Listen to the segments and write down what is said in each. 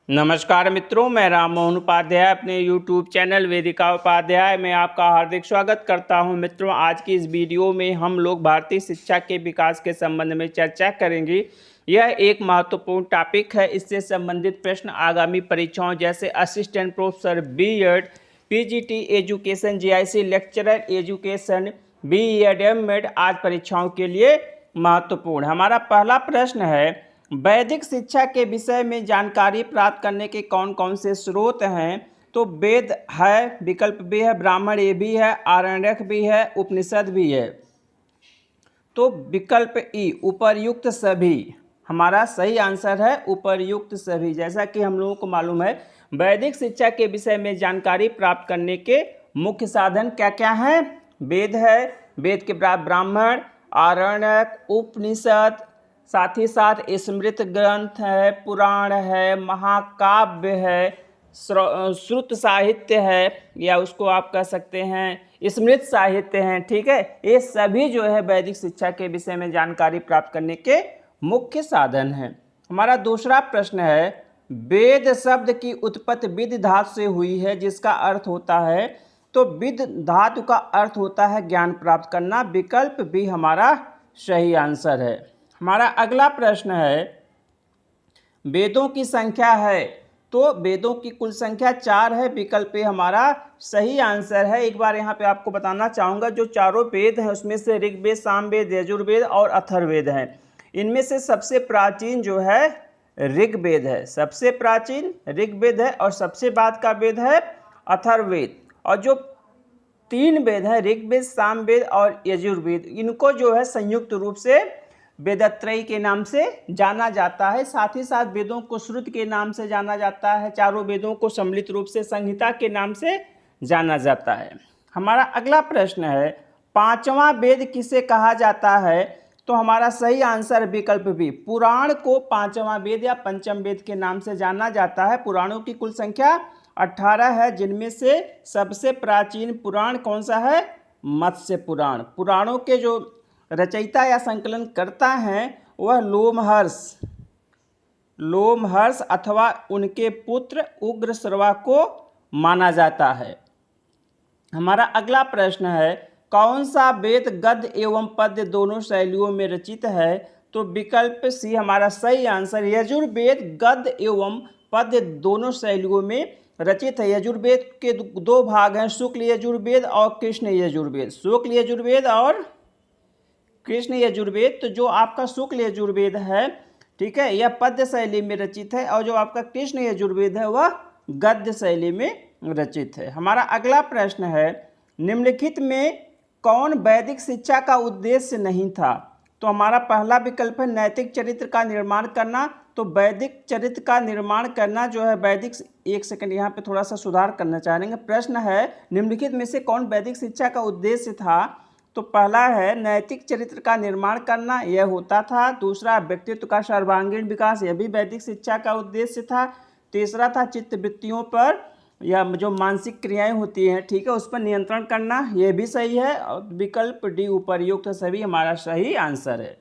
नमस्कार मित्रों, मैं राम मोहन उपाध्याय अपने YouTube चैनल वेदिका उपाध्याय में आपका हार्दिक स्वागत करता हूं। मित्रों, आज की इस वीडियो में हम लोग भारतीय शिक्षा के विकास के संबंध में चर्चा करेंगे। यह एक महत्वपूर्ण टॉपिक है। इससे संबंधित प्रश्न आगामी परीक्षाओं जैसे assistant professor BEd, PGT education, GIC lecturer education, BEd, MEd आज परीक्षाओं के लिए महत्वपूर्ण। हमारा पहला प्रश्न है, वैदिक शिक्षा के विषय में जानकारी प्राप्त करने के कौन कौन से स्रोत हैं? तो वेद है, विकल्प बी है, ब्राह्मण ये भी है, आरण्यक भी है, उपनिषद भी है। तो विकल्प ई उपर्युक्त सभी हमारा सही आंसर है, उपर्युक्त सभी। जैसा कि हम लोगों को मालूम है, वैदिक शिक्षा के विषय में जानकारी प्राप्त करने के मुख्य साधन क्या क्या हैं? वेद है, वेद के बाद ब्राह्मण, आरण्यक, उपनिषद, साथ ही साथ स्मृत ग्रंथ है, पुराण है, महाकाव्य है, श्रुत साहित्य है, या उसको आप कह सकते हैं स्मृत साहित्य हैं। ठीक है, ये सभी जो है वैदिक शिक्षा के विषय में जानकारी प्राप्त करने के मुख्य साधन हैं। हमारा दूसरा प्रश्न है, वेद शब्द की उत्पत्ति विद धातु से हुई है, जिसका अर्थ होता है, तो विद धातु का अर्थ होता है ज्ञान प्राप्त करना। विकल्प बी हमारा सही आंसर है। हमारा अगला प्रश्न है, वेदों की संख्या है, तो वेदों की कुल संख्या 4 है। विकल्प ए हमारा सही आंसर है। एक बार यहाँ पे आपको बताना चाहूँगा, जो चारों वेद हैं उसमें से ऋग्वेद, सामवेद, यजुर्वेद और अथर्ववेद हैं। इनमें से सबसे प्राचीन जो है ऋग्वेद है, सबसे प्राचीन ऋग्वेद है, और सबसे बाद का वेद है अथर्ववेद। और जो 3 वेद हैं, ऋग्वेद, सामवेद और यजुर्वेद, इनको जो है संयुक्त रूप से वेदत्रयी के नाम से जाना जाता है। साथ ही साथ वेदों को श्रुत के नाम से जाना जाता है। चारों वेदों को सम्मिलित रूप से संहिता के नाम से जाना जाता है। हमारा अगला प्रश्न है, 5वां वेद किसे कहा जाता है? तो हमारा सही आंसर विकल्प बी, पुराण को 5वां वेद या पंचम वेद के नाम से जाना जाता है। पुराणों की कुल संख्या 18 है, जिनमें से सबसे प्राचीन पुराण कौन सा है? मत्स्य पुराण। पुराणों के जो रचयिता या संकलन करता है वह लोमहर्ष अथवा उनके पुत्र उग्रश्रवा को माना जाता है। हमारा अगला प्रश्न है, कौन सा वेद गद्य एवं पद्य दोनों शैलियों में रचित है? तो विकल्प सी हमारा सही आंसर, यजुर्वेद गद्य एवं पद्य दोनों शैलियों में रचित है। यजुर्वेद के 2 भाग हैं, शुक्ल यजुर्वेद और कृष्ण यजुर्वेद। शुक्ल यजुर्वेद और कृष्ण यजुर्वेद। तो जो आपका शुक्ल यजुर्वेद है, ठीक है, यह पद्य शैली में रचित है, और जो आपका कृष्ण यजुर्वेद है वह गद्य शैली में रचित है। हमारा अगला प्रश्न है, निम्नलिखित में कौन वैदिक शिक्षा का उद्देश्य नहीं था? तो हमारा पहला विकल्प है नैतिक चरित्र का निर्माण करना। तो वैदिक चरित्र का निर्माण करना जो है वैदिक, एक सेकंड यहाँ पे थोड़ा सा सुधार करना चाहेंगे। प्रश्न है, निम्नलिखित में से कौन वैदिक शिक्षा का उद्देश्य था? तो पहला है नैतिक चरित्र का निर्माण करना, यह होता था। दूसरा, व्यक्तित्व का सर्वांगीण विकास, यह भी वैदिक शिक्षा का उद्देश्य था। तीसरा था चित्त वृत्तियों पर या जो मानसिक क्रियाएं होती हैं, ठीक है, उस पर नियंत्रण करना, यह भी सही है। और विकल्प डी उपर्युक्त सभी हमारा सही आंसर है।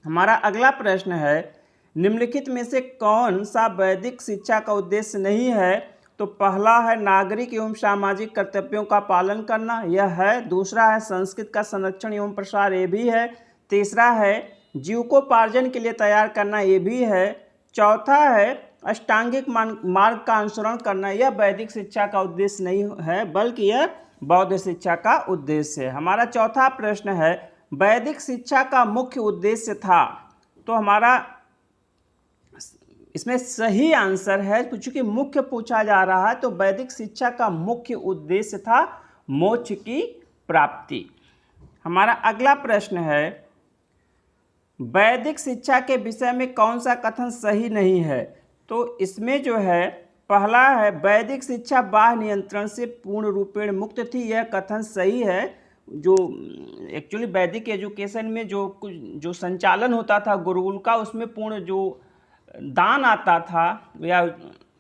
हमारा अगला प्रश्न है, निम्नलिखित में से कौन सा वैदिक शिक्षा का उद्देश्य नहीं है? तो पहला है नागरिक एवं सामाजिक कर्तव्यों का पालन करना, यह है। दूसरा है संस्कृत का संरक्षण एवं प्रसार, ये भी है। तीसरा है जीविकोपार्जन के लिए तैयार करना, ये भी है। चौथा है अष्टांगिक मार्ग का अनुसरण करना, यह वैदिक शिक्षा का उद्देश्य नहीं है, बल्कि यह बौद्ध शिक्षा का उद्देश्य है। हमारा चौथा प्रश्न है, वैदिक शिक्षा का मुख्य उद्देश्य था? तो हमारा इसमें सही आंसर है, चूंकि मुख्य पूछा जा रहा है, तो वैदिक शिक्षा का मुख्य उद्देश्य था मोक्ष की प्राप्ति। हमारा अगला प्रश्न है, वैदिक शिक्षा के विषय में कौन सा कथन सही नहीं है? तो इसमें जो है पहला है वैदिक शिक्षा बाह्य नियंत्रण से पूर्ण रूपेण मुक्त थी, यह कथन सही है। जो एक्चुअली वैदिक एजुकेशन में जो संचालन होता था गुरुकुल का, उसमें पूर्ण जो दान आता था या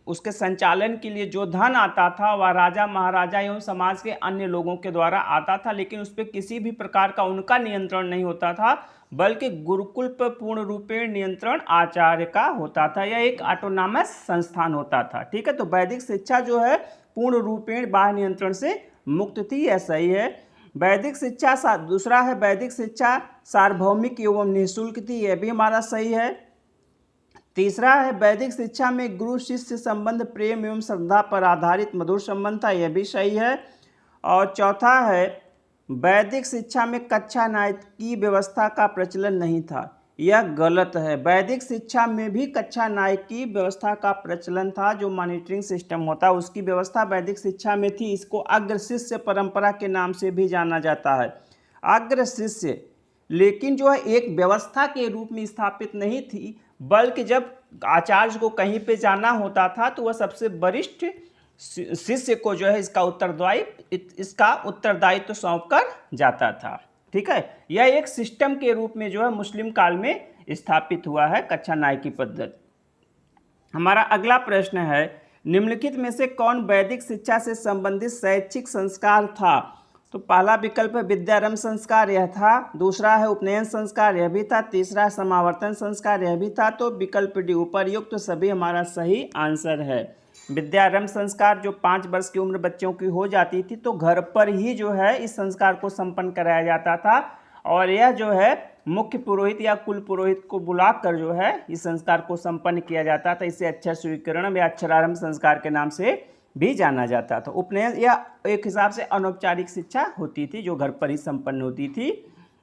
उसके संचालन के लिए जो धन आता था वह राजा महाराजा एवं समाज के अन्य लोगों के द्वारा आता था, लेकिन उस पर किसी भी प्रकार का उनका नियंत्रण नहीं होता था, बल्कि गुरुकुल पर पूर्ण रूपेण नियंत्रण आचार्य का होता था। यह एक ऑटोनॉमस संस्थान होता था। ठीक है, तो वैदिक शिक्षा जो है पूर्ण रूपेण बाह्य नियंत्रण से मुक्त थी, यह सही है। वैदिक शिक्षा दूसरा है वैदिक शिक्षा सार्वभौमिक एवं निःशुल्क थी, यह भी हमारा सही है। तीसरा है वैदिक शिक्षा में गुरु शिष्य संबंध प्रेम एवं श्रद्धा पर आधारित मधुर संबंध था, यह भी सही है। और चौथा है वैदिक शिक्षा में कक्षा नायक की व्यवस्था का प्रचलन नहीं था, यह गलत है। वैदिक शिक्षा में भी कक्षा नायक की व्यवस्था का प्रचलन था, जो मॉनिटरिंग सिस्टम होता है उसकी व्यवस्था वैदिक शिक्षा में थी। इसको अग्र शिष्य परंपरा के नाम से भी जाना जाता है, अग्र शिष्य। लेकिन जो है एक व्यवस्था के रूप में स्थापित नहीं थी, बल्कि जब आचार्य को कहीं पे जाना होता था तो वह सबसे वरिष्ठ शिष्य को जो है इसका उत्तरदायित्व सौंप कर जाता था। ठीक है, यह एक सिस्टम के रूप में जो है मुस्लिम काल में स्थापित हुआ है कक्षा नायकी पद्धति। हमारा अगला प्रश्न है निम्नलिखित में से कौन वैदिक शिक्षा से संबंधित शैक्षिक संस्कार था? तो पहला विकल्प है विद्यारंभ संस्कार, यह था। दूसरा है उपनयन संस्कार, यह भी था। तीसरा है समावर्तन संस्कार, यह भी था। तो विकल्प डी उपर्युक्त तो सभी हमारा सही आंसर है। विद्यारंभ संस्कार जो 5 वर्ष की उम्र बच्चों की हो जाती थी तो घर पर ही जो है इस संस्कार को संपन्न कराया जाता था, और यह जो है मुख्य पुरोहित या कुल पुरोहित को बुलाकर जो है इस संस्कार को संपन्न किया जाता था। इसे अक्षर स्वीकरण या अक्षरारंभ संस्कार के नाम से भी जाना जाता था। उपनयन यह एक हिसाब से अनौपचारिक शिक्षा होती थी जो घर पर ही संपन्न होती थी,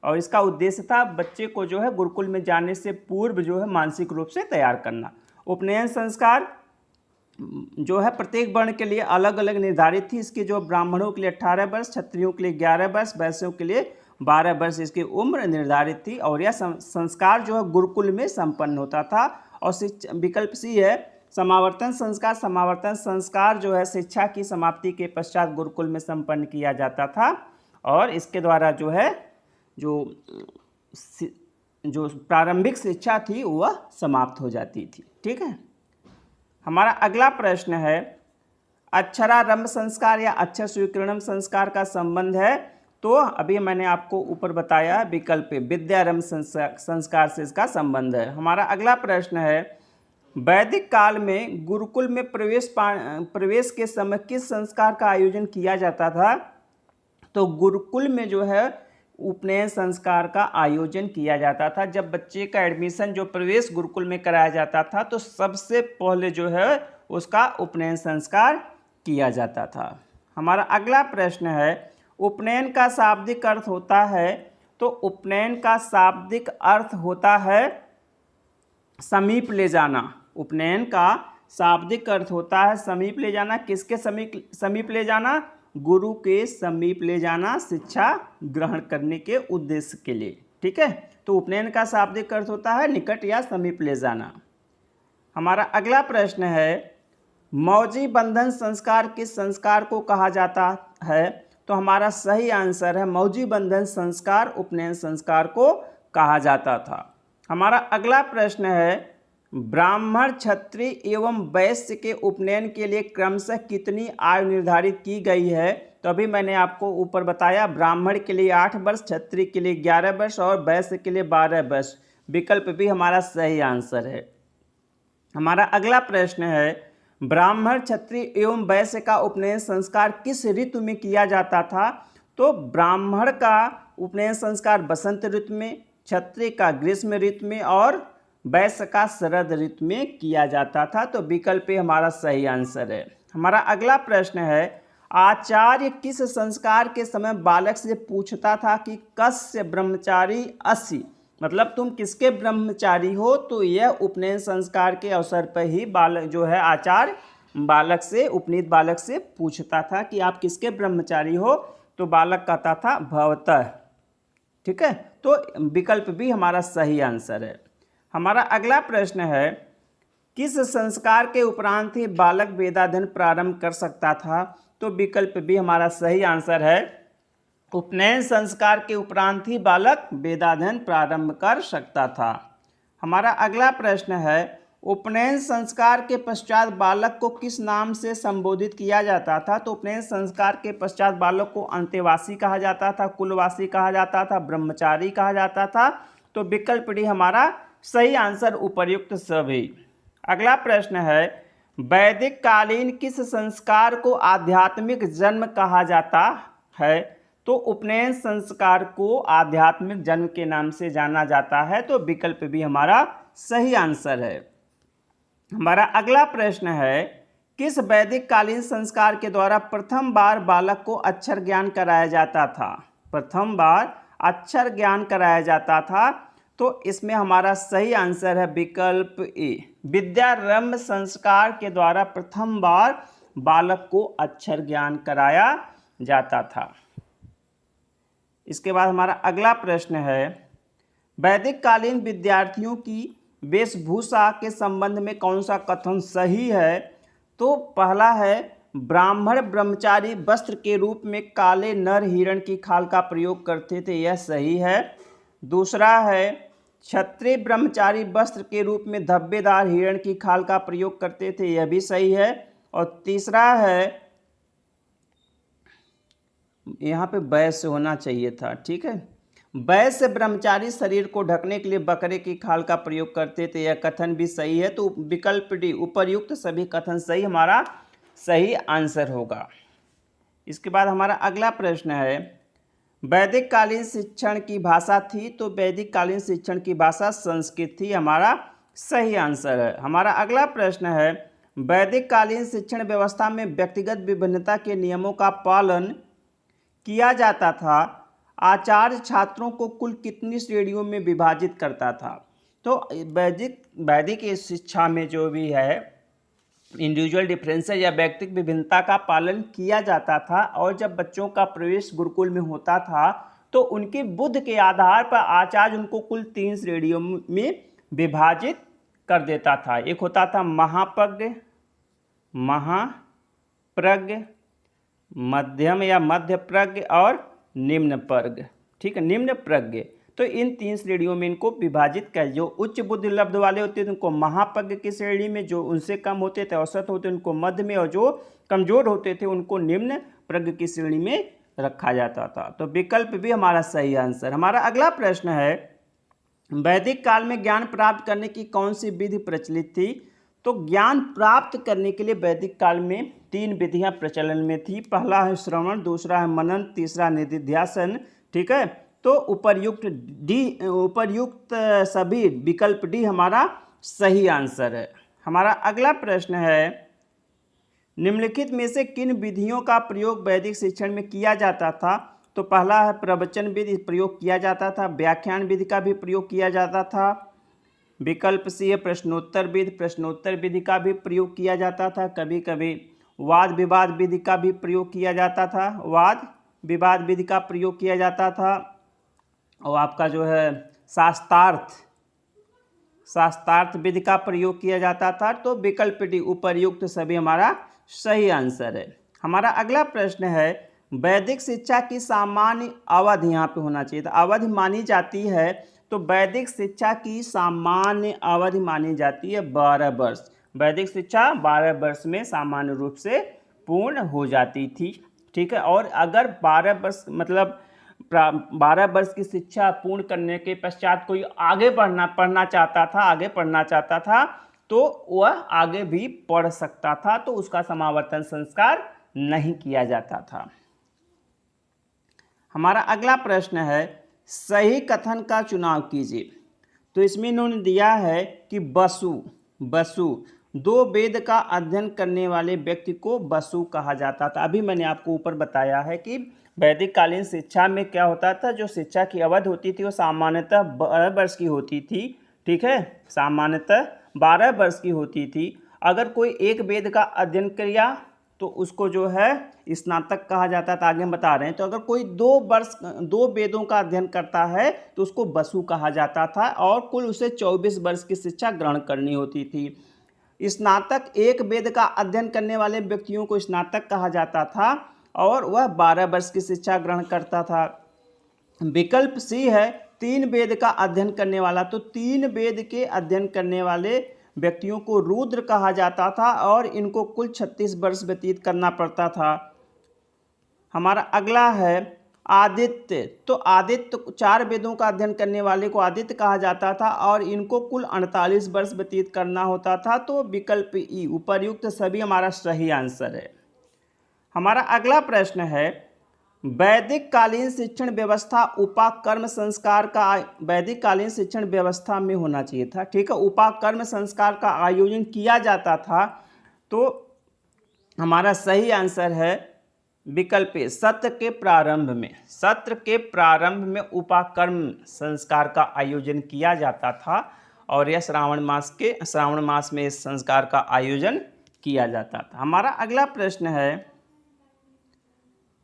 और इसका उद्देश्य था बच्चे को जो है गुरुकुल में जाने से पूर्व जो है मानसिक रूप से तैयार करना। उपनयन संस्कार जो है प्रत्येक वर्ण के लिए अलग अलग निर्धारित थी। इसकी जो ब्राह्मणों के लिए 18 वर्ष, क्षत्रियों के लिए 11 वर्ष, वैश्यों के लिए 12 वर्ष इसकी उम्र निर्धारित थी, और यह संस्कार जो है गुरुकुल में संपन्न होता था। और विकल्प सी है समावर्तन संस्कार। समावर्तन संस्कार जो है शिक्षा की समाप्ति के पश्चात गुरुकुल में संपन्न किया जाता था, और इसके द्वारा जो है जो प्रारंभिक शिक्षा थी वह समाप्त हो जाती थी। ठीक है, हमारा अगला प्रश्न है अक्षरारंभ संस्कार या अक्षर स्वीकरणम संस्कार का संबंध है। तो अभी मैंने आपको ऊपर बताया विकल्प विद्यारंभ संस्कार से इसका संबंध है। हमारा अगला प्रश्न है वैदिक काल में गुरुकुल में प्रवेश के समय किस संस्कार का आयोजन किया जाता था? तो गुरुकुल में जो है उपनयन संस्कार का आयोजन किया जाता था। जब बच्चे का एडमिशन जो प्रवेश गुरुकुल में कराया जाता था तो सबसे पहले जो है उसका उपनयन संस्कार किया जाता था। हमारा अगला प्रश्न है उपनयन का शाब्दिक अर्थ होता है? तो उपनयन का शाब्दिक अर्थ होता है समीप ले जाना। उपनयन का शाब्दिक अर्थ होता है समीप ले जाना। किसके समीप ले जाना? गुरु के समीप ले जाना शिक्षा ग्रहण करने के उद्देश्य के लिए। ठीक है, तो उपनयन का शाब्दिक अर्थ होता है निकट या समीप ले जाना। हमारा अगला प्रश्न है मौजी बंधन संस्कार किस संस्कार को कहा जाता है? तो हमारा सही आंसर है मौजी बंधन संस्कार उपनयन संस्कार को कहा जाता था। हमारा अगला प्रश्न है ब्राह्मण क्षत्रिय एवं वैश्य के उपनयन के लिए क्रमशः कितनी आयु निर्धारित की गई है? तो अभी मैंने आपको ऊपर बताया ब्राह्मण के लिए 8 वर्ष, क्षत्रिय के लिए 11 वर्ष और वैश्य के लिए 12 वर्ष। विकल्प भी हमारा सही आंसर है। हमारा अगला प्रश्न है ब्राह्मण क्षत्रिय एवं वैश्य का उपनयन संस्कार किस ऋतु में किया जाता था? तो ब्राह्मण का उपनयन संस्कार बसंत ऋतु में, क्षत्रिय का ग्रीष्म ऋतु में और वैश्य का शरद ऋतु में किया जाता था। तो विकल्प हमारा सही आंसर है। हमारा अगला प्रश्न है आचार्य किस संस्कार के समय बालक से पूछता था कि कस्य ब्रह्मचारी असि, मतलब तुम किसके ब्रह्मचारी हो? तो यह उपनयन संस्कार के अवसर पर ही बालक जो है आचार्य बालक से उपनीत बालक से पूछता था कि आप किसके ब्रह्मचारी हो? तो बालक कहता था भवतः। ठीक है, तो विकल्प भी हमारा सही आंसर है। हमारा अगला प्रश्न है किस संस्कार के उपरांत ही बालक वेदाध्ययन प्रारंभ कर सकता था? तो विकल्प भी हमारा सही आंसर है उपनयन संस्कार के उपरांत ही बालक वेदाध्ययन प्रारंभ कर सकता था। हमारा अगला प्रश्न है उपनयन संस्कार के पश्चात बालक को किस नाम से संबोधित किया जाता था? तो उपनयन संस्कार के पश्चात बालक को अंतेवासी कहा जाता था, कुलवासी कहा जाता था, ब्रह्मचारी कहा जाता था। तो विकल्प डी हमारा सही आंसर उपर्युक्त सभी। अगला प्रश्न है, वैदिक कालीन किस संस्कार को आध्यात्मिक जन्म कहा जाता है? तो उपनयन संस्कार को आध्यात्मिक जन्म के नाम से जाना जाता है। तो विकल्प भी हमारा सही आंसर है। हमारा अगला प्रश्न है, किस वैदिक कालीन संस्कार के द्वारा प्रथम बार बालक को अक्षर ज्ञान कराया जाता था? प्रथम बार अक्षर ज्ञान कराया जाता था। तो इसमें हमारा सही आंसर है विकल्प ए, विद्यारंभ संस्कार के द्वारा प्रथम बार बालक को अक्षर ज्ञान कराया जाता था। इसके बाद हमारा अगला प्रश्न है, वैदिक कालीन विद्यार्थियों की वेशभूषा के संबंध में कौन सा कथन सही है? तो पहला है, ब्राह्मण ब्रह्मचारी वस्त्र के रूप में काले नर हिरण की खाल का प्रयोग करते थे, यह सही है। दूसरा है, क्षत्रिय ब्रह्मचारी वस्त्र के रूप में धब्बेदार हिरण की खाल का प्रयोग करते थे, यह भी सही है। और तीसरा है, यहाँ पे वैश्य होना चाहिए था, ठीक है, वैश्य ब्रह्मचारी शरीर को ढकने के लिए बकरे की खाल का प्रयोग करते थे, यह कथन भी सही है। तो विकल्प डी उपर्युक्त सभी कथन सही हमारा सही आंसर होगा। इसके बाद हमारा अगला प्रश्न है, वैदिक कालीन शिक्षण की भाषा थी? तो वैदिक कालीन शिक्षण की भाषा संस्कृत थी, हमारा सही आंसर है। हमारा अगला प्रश्न है, वैदिक कालीन शिक्षण व्यवस्था में व्यक्तिगत विभिन्नता के नियमों का पालन किया जाता था। आचार्य छात्रों को कुल कितनी श्रेणियों में विभाजित करता था? तो वैदिक शिक्षा में जो भी है इंडिविजुअल डिफरेंसेस या व्यक्तिगत विभिन्नता का पालन किया जाता था। और जब बच्चों का प्रवेश गुरुकुल में होता था तो उनकी बुद्धि के आधार पर आचार्य उनको कुल 3 श्रेणियों में विभाजित कर देता था। एक होता था महाप्रज्ञ, महाप्रज्ञ, मध्यम या मध्य प्रज्ञ और निम्न प्रज्ञ, ठीक है, निम्न प्रज्ञ। तो इन 3 श्रेणियों में इनको विभाजित कर, जो उच्च बुद्धि लब्ध वाले होते थे उनको महाप्रज्ञ की श्रेणी में, जो उनसे कम होते थे औसत होते उनको मध्य में, और जो कमजोर होते थे उनको निम्न प्रज्ञ की श्रेणी में रखा जाता था। तो विकल्प भी हमारा सही आंसर। हमारा अगला प्रश्न है, वैदिक काल में ज्ञान प्राप्त करने की कौन सी विधि प्रचलित थी? तो ज्ञान प्राप्त करने के लिए वैदिक काल में 3 विधियां प्रचलन में थी। पहला है श्रवण, दूसरा है मनन, तीसरा निधिध्यासन, ठीक है। तो उपर्युक्त सभी विकल्प डी हमारा सही आंसर है। हमारा अगला प्रश्न है, निम्नलिखित में से किन विधियों का प्रयोग वैदिक शिक्षण में किया जाता था? तो पहला है प्रवचन विधि प्रयोग किया जाता था, व्याख्यान विधि का भी प्रयोग किया जाता था। विकल्प सी है प्रश्नोत्तर विधि, प्रश्नोत्तर विधि का भी प्रयोग किया जाता था। कभी कभी वाद विवाद विधि का भी प्रयोग किया जाता था, वाद विवाद विधि का प्रयोग किया जाता था। और आपका जो है शास्त्रार्थ विधि का प्रयोग किया जाता था। तो विकल्प डी उपर्युक्त सभी हमारा सही आंसर है। हमारा अगला प्रश्न है, वैदिक शिक्षा की सामान्य अवधि, यहाँ पे होना चाहिए था, अवधि मानी जाती है। तो वैदिक शिक्षा की सामान्य अवधि मानी जाती है 12 वर्ष। वैदिक शिक्षा 12 वर्ष में सामान्य रूप से पूर्ण हो जाती थी, ठीक है। और अगर 12 वर्ष मतलब 12 वर्ष की शिक्षा पूर्ण करने के पश्चात कोई आगे पढ़ना चाहता था तो वह आगे भी पढ़ सकता था, तो उसका समावर्तन संस्कार नहीं किया जाता था। हमारा अगला प्रश्न है, सही कथन का चुनाव कीजिए। तो इसमें इन्होंने दिया है कि बसु 2 वेद का अध्ययन करने वाले व्यक्ति को बसु कहा जाता था। अभी मैंने आपको ऊपर बताया है कि वैदिक कालीन शिक्षा में क्या होता था, जो शिक्षा की अवधि होती थी वो सामान्यतः 12 वर्ष की होती थी, ठीक है, सामान्यतः 12 वर्ष की होती थी। अगर कोई एक वेद का अध्ययन किया तो उसको जो है स्नातक कहा जाता था, आगे हम बता रहे हैं। तो अगर कोई 2 वेदों का अध्ययन करता है तो उसको बसु कहा जाता था, और कुल उसे 24 वर्ष की शिक्षा ग्रहण करनी होती थी। स्नातक एक वेद का अध्ययन करने वाले व्यक्तियों को स्नातक कहा जाता था, और वह 12 वर्ष की शिक्षा ग्रहण करता था। विकल्प सी है 3 वेद का अध्ययन करने वाला। तो 3 वेद के अध्ययन करने वाले व्यक्तियों को रूद्र कहा जाता था और इनको कुल 36 वर्ष व्यतीत करना पड़ता था। हमारा अगला है आदित्य। तो आदित्य 4 वेदों का अध्ययन करने वाले को आदित्य कहा जाता था और इनको कुल 48 वर्ष व्यतीत करना होता था। तो विकल्प ई उपर्युक्त सभी हमारा सही आंसर है। हमारा अगला प्रश्न है वैदिक कालीन शिक्षण व्यवस्था उपाकर्म संस्कार का वैदिक कालीन शिक्षण व्यवस्था में होना चाहिए था। ठीक है, उपाकर्म संस्कार का आयोजन किया जाता था। तो हमारा सही आंसर है विकल्प ए सत्र के प्रारंभ में। सत्र के प्रारंभ में उपाकर्म संस्कार का आयोजन किया जाता था और यह श्रावण मास में इस संस्कार का आयोजन किया जाता था। हमारा अगला प्रश्न है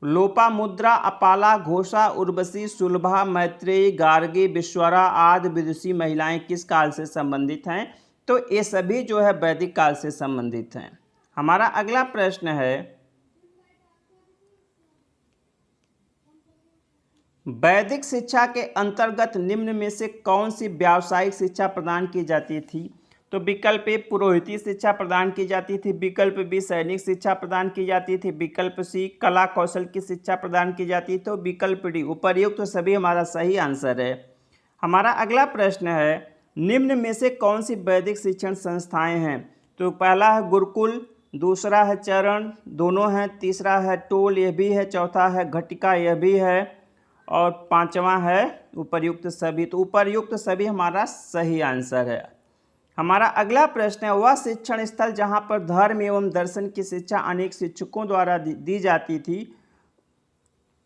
लोपामुद्रा, अपाला, घोषा, उर्वशी, सुलभा, मैत्रेयी, गार्गी, विश्वरा आदि विदुषी महिलाएं किस काल से संबंधित हैं? तो ये सभी जो है वैदिक काल से संबंधित हैं। हमारा अगला प्रश्न है वैदिक शिक्षा के अंतर्गत निम्न में से कौन सी व्यावसायिक शिक्षा प्रदान की जाती थी? तो विकल्प ए पुरोहिती शिक्षा प्रदान की जाती थी, विकल्प बी सैनिक शिक्षा प्रदान की जाती थी, विकल्प सी कला कौशल की शिक्षा प्रदान की जाती थी, तो विकल्प डी उपर्युक्त तो सभी हमारा सही आंसर है। हमारा अगला प्रश्न है निम्न में से कौन सी वैदिक शिक्षण संस्थाएं हैं? तो पहला है गुरुकुल, दूसरा है चरण, दोनों हैं, तीसरा है टोल, यह भी है, चौथा है घटिका, यह भी है, और पांचवा है उपर्युक्त सभी। तो उपर्युक्त सभी हमारा सही आंसर है। हमारा अगला प्रश्न है वह शिक्षण स्थल जहाँ पर धर्म एवं दर्शन की शिक्षा अनेक शिक्षकों द्वारा दी जाती थी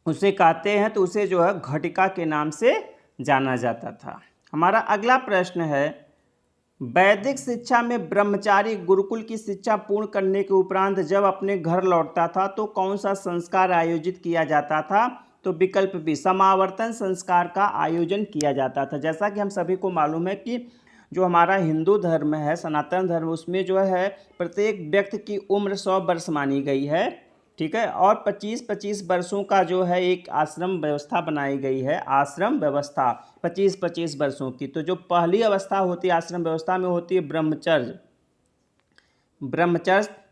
उसे कहते हैं, तो उसे जो है घटिका के नाम से जाना जाता था। हमारा अगला प्रश्न है वैदिक शिक्षा में ब्रह्मचारी गुरुकुल की शिक्षा पूर्ण करने के उपरांत जब अपने घर लौटता था तो कौन सा संस्कार आयोजित किया जाता था? तो विकल्प बी समावर्तन संस्कार का आयोजन किया जाता था। जैसा कि हम सभी को मालूम है कि जो हमारा हिंदू धर्म है, सनातन धर्म, उसमें जो है प्रत्येक व्यक्ति की उम्र 100 वर्ष मानी गई है। ठीक है, और 25-25 वर्षों का जो है एक आश्रम व्यवस्था बनाई गई है। आश्रम व्यवस्था 25-25 वर्षों की। तो जो पहली अवस्था होती है आश्रम व्यवस्था में होती है ब्रह्मचर्य।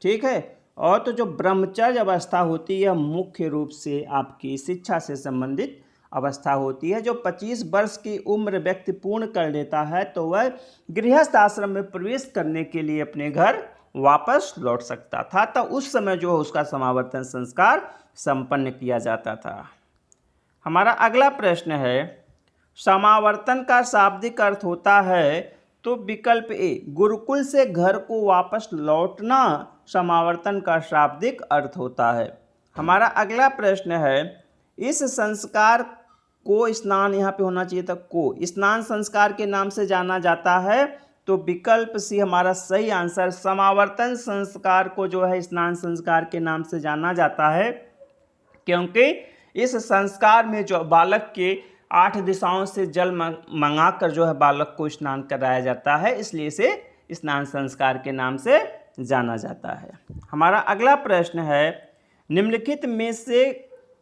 ठीक है, और तो जो ब्रह्मचर्य अवस्था होती है मुख्य रूप से आपकी शिक्षा से संबंधित अवस्था होती है। जो 25 वर्ष की उम्र व्यक्ति पूर्ण कर लेता है तो वह गृहस्थ आश्रम में प्रवेश करने के लिए अपने घर वापस लौट सकता था। तो उस समय जो उसका समावर्तन संस्कार संपन्न किया जाता था। हमारा अगला प्रश्न है समावर्तन का शाब्दिक अर्थ होता है? तो विकल्प ए गुरुकुल से घर को वापस लौटना समावर्तन का शाब्दिक अर्थ होता है। हमारा अगला प्रश्न है इस संस्कार को स्नान, यहाँ पे होना चाहिए था को, स्नान संस्कार के नाम से जाना जाता है। तो विकल्प सी हमारा सही आंसर, समावर्तन संस्कार को जो है स्नान संस्कार के नाम से जाना जाता है, क्योंकि इस संस्कार में जो बालक के 8 दिशाओं से जल मंगाकर जो है बालक को स्नान कराया जाता है, इसलिए इसे स्नान संस्कार के नाम से जाना जाता है। हमारा अगला प्रश्न है निम्नलिखित में से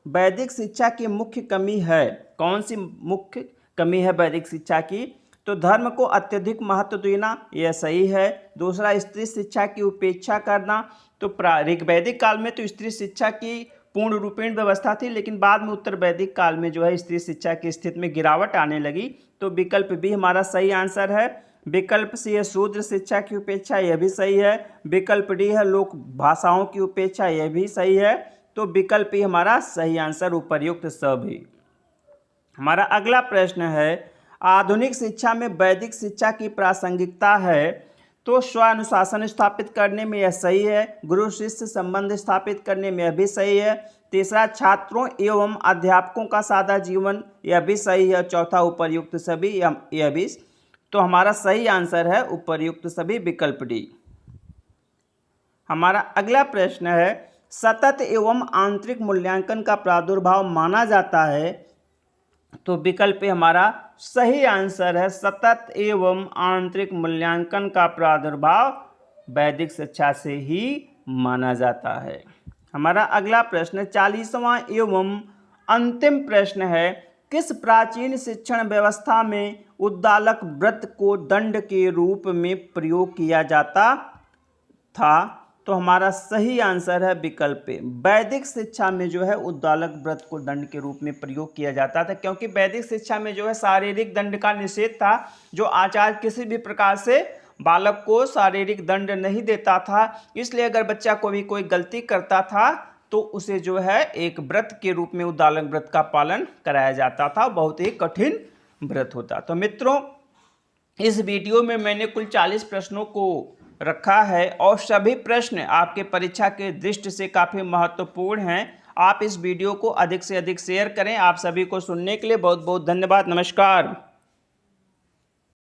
वैदिक शिक्षा की मुख्य कमी है? कौन सी मुख्य कमी है वैदिक शिक्षा की? तो धर्म को अत्यधिक महत्व देना, यह सही है। दूसरा स्त्री शिक्षा की उपेक्षा करना। तो ऋग्वैदिक काल में तो स्त्री शिक्षा की पूर्ण रूपेण व्यवस्था थी, लेकिन बाद में उत्तर वैदिक काल में जो है स्त्री शिक्षा की स्थिति में गिरावट आने लगी। तो विकल्प बी हमारा सही आंसर है। विकल्प सी है शूद्र शिक्षा की उपेक्षा, यह भी सही है। विकल्प डी है लोक भाषाओं की उपेक्षा, यह भी सही है। तो विकल्प ही हमारा सही आंसर उपर्युक्त सभी। हमारा अगला प्रश्न है आधुनिक शिक्षा में वैदिक शिक्षा की प्रासंगिकता है? तो स्वानुशासन स्थापित करने में यह सही है। गुरु शिष्य संबंध स्थापित करने में यह भी सही है। तीसरा छात्रों एवं अध्यापकों का सादा जीवन, यह भी सही है। चौथा उपर्युक्त सभी, यह भी। तो हमारा सही आंसर है उपर्युक्त सभी, विकल्प डी। हमारा अगला प्रश्न है सतत एवं आंतरिक मूल्यांकन का प्रादुर्भाव माना जाता है? तो विकल्प हमारा सही आंसर है। सतत एवं आंतरिक मूल्यांकन का प्रादुर्भाव वैदिक शिक्षा से ही माना जाता है। हमारा अगला प्रश्न 40वां एवं अंतिम प्रश्न है किस प्राचीन शिक्षण व्यवस्था में उद्दालक व्रत को दंड के रूप में प्रयोग किया जाता था? तो हमारा सही आंसर है विकल्प ए। वैदिक शिक्षा में जो है उद्दालक व्रत को दंड के रूप में प्रयोग किया जाता था, क्योंकि वैदिक शिक्षा में जो है शारीरिक दंड का निषेध था। जो आचार्य किसी भी प्रकार से बालक को शारीरिक दंड नहीं देता था, इसलिए अगर बच्चा कोई गलती करता था तो उसे जो है एक व्रत के रूप में उद्दालक व्रत का पालन कराया जाता था। बहुत ही कठिन व्रत होता। तो मित्रों, इस वीडियो में मैंने कुल 40 प्रश्नों को रखा है और सभी प्रश्न आपके परीक्षा के दृष्टि से काफ़ी महत्वपूर्ण हैं। आप इस वीडियो को अधिक से अधिक शेयर करें। आप सभी को सुनने के लिए बहुत बहुत धन्यवाद। नमस्कार।